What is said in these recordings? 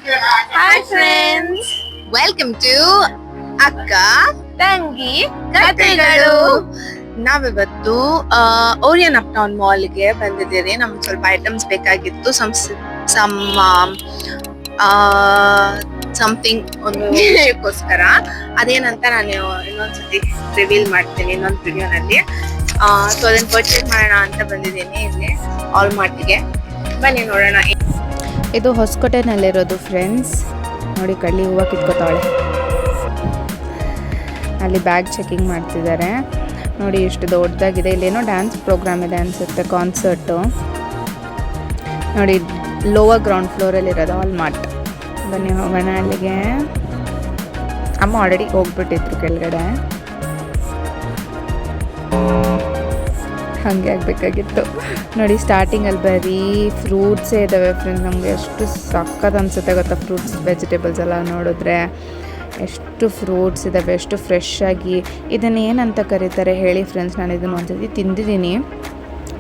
Hi friends, welcome to ಅಕ್ಕ ತಂಗಿ ಕಥೆಗಳು. ನಾವಿವತ್ತು ಓರಿಯನ್ ಅಪ್ ಟೌನ್ ಮಾಲ್ಗೆ ಬಂದಿದ್ದೀರಿ. ನಮ್ಗೆ ಸ್ವಲ್ಪ ಐಟಮ್ಸ್ ಬೇಕಾಗಿತ್ತು. ಸಮಥಿಂಗ್ ಒಂದು ವಿಷಯಕ್ಕೋಸ್ಕರ. ಅದೇನಂತ ನಾನು ಇನ್ನೊಂದ್ಸತಿ ರಿವೀಲ್ ಮಾಡ್ತೀನಿ ಇನ್ನೊಂದು ವಿಡಿಯೋನಲ್ಲಿ. ಸೊ ಅದನ್ನ ಪರ್ಚೇಸ್ ಮಾಡೋಣ ಅಂತ ಬಂದಿದ್ದೀನಿ ಇಲ್ಲಿ ಆಲ್ಮಾರ್ಟ್ಗೆ. ಬನ್ನಿ ನೋಡೋಣ. ಇದು ಹೊಸಕೋಟೆನಲ್ಲಿರೋದು ಫ್ರೆಂಡ್ಸ್. ನೋಡಿ, ಕಳ್ಳಿ ಹೂವು ಕಿತ್ಕೋತಾಳೆ. ಅಲ್ಲಿ ಬ್ಯಾಗ್ ಚೆಕಿಂಗ್ ಮಾಡ್ತಿದ್ದಾರೆ. ನೋಡಿ ಎಷ್ಟು ದೊಡ್ಡದಾಗಿದೆ. ಇಲ್ಲೇನೋ ಡ್ಯಾನ್ಸ್ ಪ್ರೋಗ್ರಾಮ್ ಇದೆ ಅನಿಸುತ್ತೆ, ಕಾನ್ಸರ್ಟು. ನೋಡಿ, ಲೋವರ್ ಗ್ರೌಂಡ್ ಫ್ಲೋರಲ್ಲಿರೋದು ವಾಲ್ಮಾರ್ಟ್. ಬನ್ನಿ ಹೋಗೋಣ ಅಲ್ಲಿಗೆ. ಅಮ್ಮ ಆಲ್ರೆಡಿ ಹೋಗ್ಬಿಟ್ಟಿದ್ರು ಕೆಳಗಡೆ, ಹಾಗೆ ಆಗಬೇಕಾಗಿತ್ತು. ನೋಡಿ, ಸ್ಟಾರ್ಟಿಂಗಲ್ಲಿ ಬರೀ ಫ್ರೂಟ್ಸೇ ಇದ್ದಾವೆ ಫ್ರೆಂಡ್ಸ್. ನಮಗೆ ಎಷ್ಟು ಸಕ್ಕತ್ ಅನಿಸುತ್ತೆ ಗೊತ್ತಾ, ಫ್ರೂಟ್ಸ್ ವೆಜಿಟೇಬಲ್ಸ್ ಎಲ್ಲ ನೋಡಿದ್ರೆ. ಎಷ್ಟು ಫ್ರೂಟ್ಸ್ ಇದ್ದಾವೆ, ಎಷ್ಟು ಫ್ರೆಶ್ ಆಗಿ. ಇದನ್ನು ಏನಂತ ಕರೀತಾರೆ ಹೇಳಿ ಫ್ರೆಂಡ್ಸ್? ನಾನು ಇದನ್ನು ಒಂದ್ಸತಿ ತಿಂದಿದ್ದೀನಿ,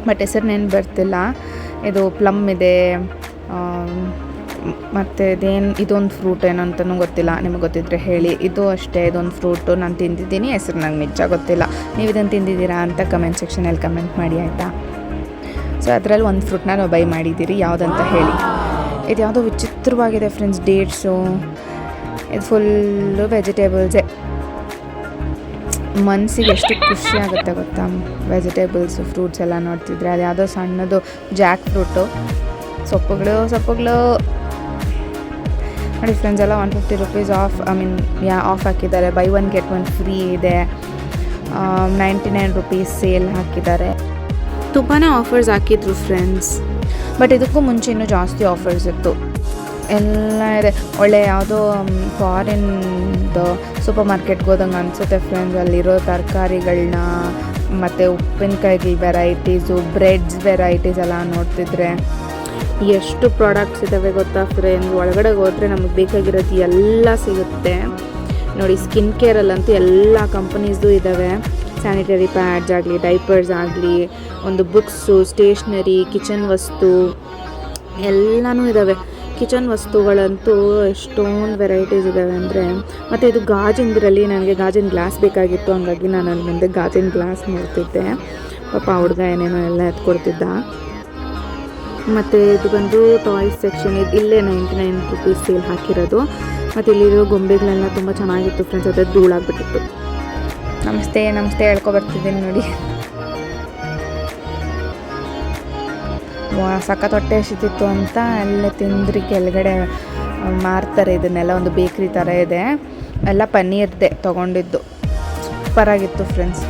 ಬಟ್ ಹೆಸರು ನೆನ್ಪು ಬರ್ತಿಲ್ಲ. ಇದು ಪ್ಲಮ್ ಇದೆ, ಮತ್ತು ಇದೊಂದು ಫ್ರೂಟ್ ಏನೋ ಅಂತಲೂ ಗೊತ್ತಿಲ್ಲ. ನಿಮಗೆ ಗೊತ್ತಿದ್ರೆ ಹೇಳಿ. ಇದು ಅಷ್ಟೇ, ಇದೊಂದು ಫ್ರೂಟು ನಾನು ತಿಂದಿದ್ದೀನಿ, ಹೆಸರು ನಂಗೆ ನಿಜ ಗೊತ್ತಿಲ್ಲ. ನೀವು ಇದನ್ನು ತಿಂದಿದ್ದೀರಾ ಅಂತ ಕಮೆಂಟ್ ಸೆಕ್ಷನಲ್ಲಿ ಕಮೆಂಟ್ ಮಾಡಿ, ಆಯಿತಾ? ಸೊ ಅದರಲ್ಲಿ ಒಂದು ಫ್ರೂಟ್ನ ನಾವು ಬೈ ಮಾಡಿದ್ದೀರಿ, ಯಾವುದಂತ ಹೇಳಿ. ಇದು ಯಾವುದೋ ವಿಚಿತ್ರವಾಗಿದೆ ಫ್ರೆಂಡ್ಸ್, ಡೇಟ್ಸು. ಇದು ಫುಲ್ಲು ವೆಜಿಟೇಬಲ್ಸೇ. ಮನಸ್ಸಿಗೆ ಎಷ್ಟು ಖುಷಿ ಆಗುತ್ತೆ ಗೊತ್ತಾ, ವೆಜಿಟೇಬಲ್ಸು ಫ್ರೂಟ್ಸ್ ಎಲ್ಲ ನೋಡ್ತಿದ್ರೆ. ಅದು ಯಾವುದೋ ಸಣ್ಣದು ಜಾಕ್ ಫ್ರೂಟು. ಸೊಪ್ಪುಗಳು ನೋಡಿ ಫ್ರೆಂಡ್ಸ್, ಎಲ್ಲ 150 ರೂಪೀಸ್ ಆಫ್, ಆಫ್ ಹಾಕಿದ್ದಾರೆ. By one get one free ಇದೆ. 99 ರೂಪೀಸ್ ಸೇಲ್ ಹಾಕಿದ್ದಾರೆ. ತುಂಬಾ ಆಫರ್ಸ್ ಹಾಕಿದ್ರು ಫ್ರೆಂಡ್ಸ್. ಬಟ್ ಇದಕ್ಕೂ ಮುಂಚೆ ಇನ್ನೂ ಜಾಸ್ತಿ ಆಫರ್ಸ್ ಇತ್ತು. ಎಲ್ಲ ಇದೆ. ಒಳ್ಳೆ ಯಾವುದೋ ಫಾರಿನ್ದು ಸೂಪರ್ ಮಾರ್ಕೆಟ್ಗೆ ಹೋದಂಗೆ ಅನಿಸುತ್ತೆ ಫ್ರೆಂಡ್ಸ್. ಅಲ್ಲಿರೋ ತರಕಾರಿಗಳನ್ನ ಮತ್ತು ಉಪ್ಪಿನಕಾಯಿಗಳ ವೆರೈಟೀಸು, ಬ್ರೆಡ್ಸ್ ವೆರೈಟೀಸ್ ಎಲ್ಲ ನೋಡ್ತಿದ್ರೆ ಎಷ್ಟು ಪ್ರಾಡಕ್ಟ್ಸ್ ಇದ್ದಾವೆ ಗೊತ್ತಾ ಫ್ರೆಂಡ್ಸ್. ಒಳಗಡೆ ಹೋದರೆ ನಮಗೆ ಬೇಕಾಗಿರೋದು ಎಲ್ಲ ಸಿಗುತ್ತೆ. ನೋಡಿ, ಸ್ಕಿನ್ ಕೇರಲ್ಲಂತೂ ಎಲ್ಲ ಕಂಪನೀಸ್ದು ಇದ್ದಾವೆ. ಸ್ಯಾನಿಟರಿ ಪ್ಯಾಡ್ಸ್ ಆಗಲಿ, ಡೈಪರ್ಸ್ ಆಗಲಿ, ಒಂದು ಬುಕ್ಸು, ಸ್ಟೇಷ್ನರಿ, ಕಿಚನ್ ವಸ್ತು ಎಲ್ಲನೂ ಇದ್ದಾವೆ. ಕಿಚನ್ ವಸ್ತುಗಳಂತೂ ಎಷ್ಟೊಂದು ವೆರೈಟೀಸ್ ಇದ್ದಾವೆ ಅಂದರೆ. ಮತ್ತು ಇದು ಗಾಜಿಂದ್ರಲ್ಲಿ ನನಗೆ ಗಾಜಿನ ಗ್ಲಾಸ್ ಬೇಕಾಗಿತ್ತು, ಹಂಗಾಗಿ ನಾನು ಅಲ್ಲಿ ಮುಂದೆ ಗಾಜಿನ ಗ್ಲಾಸ್ ನೋಡ್ತಿದ್ದೆ. ಪಾಪ ಹುಡುಗ ಏನೇನೋ ಎಲ್ಲ ಎತ್ಕೊಡ್ತಿದ್ದ. ಮತ್ತು ಇದು ಬಂದು ಟಾಯ್ಸ್ ಸೆಕ್ಷನ್. ಇಲ್ಲೇ 99 ರೂಪೀಸ್ ಸೇಲ್ ಹಾಕಿರೋದು. ಮತ್ತು ಇಲ್ಲಿರೋ ಗೊಂಬೆಗಳೆಲ್ಲ ತುಂಬ ಚೆನ್ನಾಗಿತ್ತು ಫ್ರೆಂಡ್ಸ್. ಅದೇ ಧೂಳಾಗ್ಬಿಟ್ಟಿತ್ತು. ನಮಸ್ತೆ ಹೇಳ್ಕೊಬರ್ತಿದ್ದೀನಿ ನೋಡಿ. ಸಖತ್ ಹೊಟ್ಟೆ ಹಸಿತಿತ್ತು ಅಂತ ಅಲ್ಲೇ ತಿಂದ್ರಿ. ಕೆಳಗಡೆ ಮಾರ್ತಾರೆ ಇದನ್ನೆಲ್ಲ, ಒಂದು ಬೇಕ್ರಿ ಥರ ಇದೆ. ಎಲ್ಲ ಪನ್ನೀರ್ದೆ ತೊಗೊಂಡಿದ್ದು. ಸೂಪರಾಗಿತ್ತು ಫ್ರೆಂಡ್ಸ್.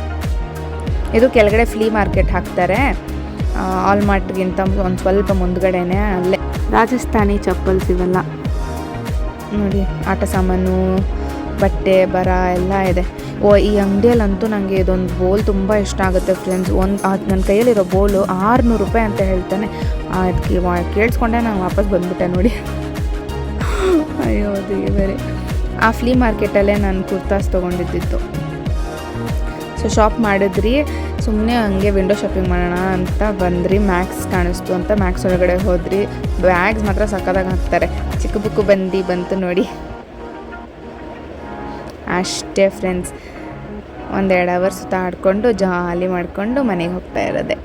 ಇದು ಕೆಳಗಡೆ ಫ್ಲೀ ಮಾರ್ಕೆಟ್ ಹಾಕ್ತಾರೆ, ಆಲ್ಮಾರ್ಟ್ಗಿಂತ ಒಂದು ಸ್ವಲ್ಪ ಮುಂದ್ಗಡೆನೇ. ಅಲ್ಲೇ ರಾಜಸ್ಥಾನಿ ಚಪ್ಪಲ್ಸ್ ಇವೆಲ್ಲ ನೋಡಿ. ಆಟ ಸಾಮಾನು, ಬಟ್ಟೆ ಬರ ಎಲ್ಲ ಇದೆ. ಈ ಅಂಗಡಿಯಲ್ಲಂತೂ ನನಗೆ ಇದೊಂದು ಬೋಲ್ ತುಂಬ ಇಷ್ಟ ಆಗುತ್ತೆ ಫ್ರೆಂಡ್ಸ್. ನನ್ನ ಕೈಯಲ್ಲಿರೋ ಬೋಲು 600 ರೂಪಾಯಿ ಅಂತ ಹೇಳ್ತಾನೆ. ಅದಕ್ಕೆ ಕೇಳಿಸ್ಕೊಂಡೆ ನಾನು ವಾಪಸ್ ಬಂದುಬಿಟ್ಟೆ ನೋಡಿ. ಅಯ್ಯೋ ದೇವರೇ. ಆ ಫ್ಲೀ ಮಾರ್ಕೆಟಲ್ಲೇ ನಾನು ಕುರ್ತಾಸ್ ತೊಗೊಂಡಿದ್ದಿತ್ತು. ಸೊ ಶಾಪ್ ಮಾಡಿದ್ರಿ, ಸುಮ್ಮನೆ ಹಂಗೆ ವಿಂಡೋ ಶಾಪಿಂಗ್ ಮಾಡೋಣ ಅಂತ ಬಂದ್ರಿ. ಮ್ಯಾಕ್ಸ್ ಕಾಣಿಸ್ತು ಅಂತ ಮ್ಯಾಕ್ಸ್ ಒಳಗಡೆ ಹೋದ್ರಿ. ಬ್ಯಾಗ್ಸ್ ಮಾತ್ರ ಸಕ್ಕತ್ತಾಗಿ ಹಾಕ್ತಾರೆ. ಚಿಕ್ಕ ಬುಕ್ಕು ಬಂತು ನೋಡಿ. ಅಷ್ಟೇ ಫ್ರೆಂಡ್ಸ್. 1-2 ಅವರ್ ಸುತ್ತಾಡಿಕೊಂಡು ಜಾಲಿ ಮಾಡಿಕೊಂಡು ಮನೆಗೆ ಹೋಗ್ತಾ ಇರೋದೆ.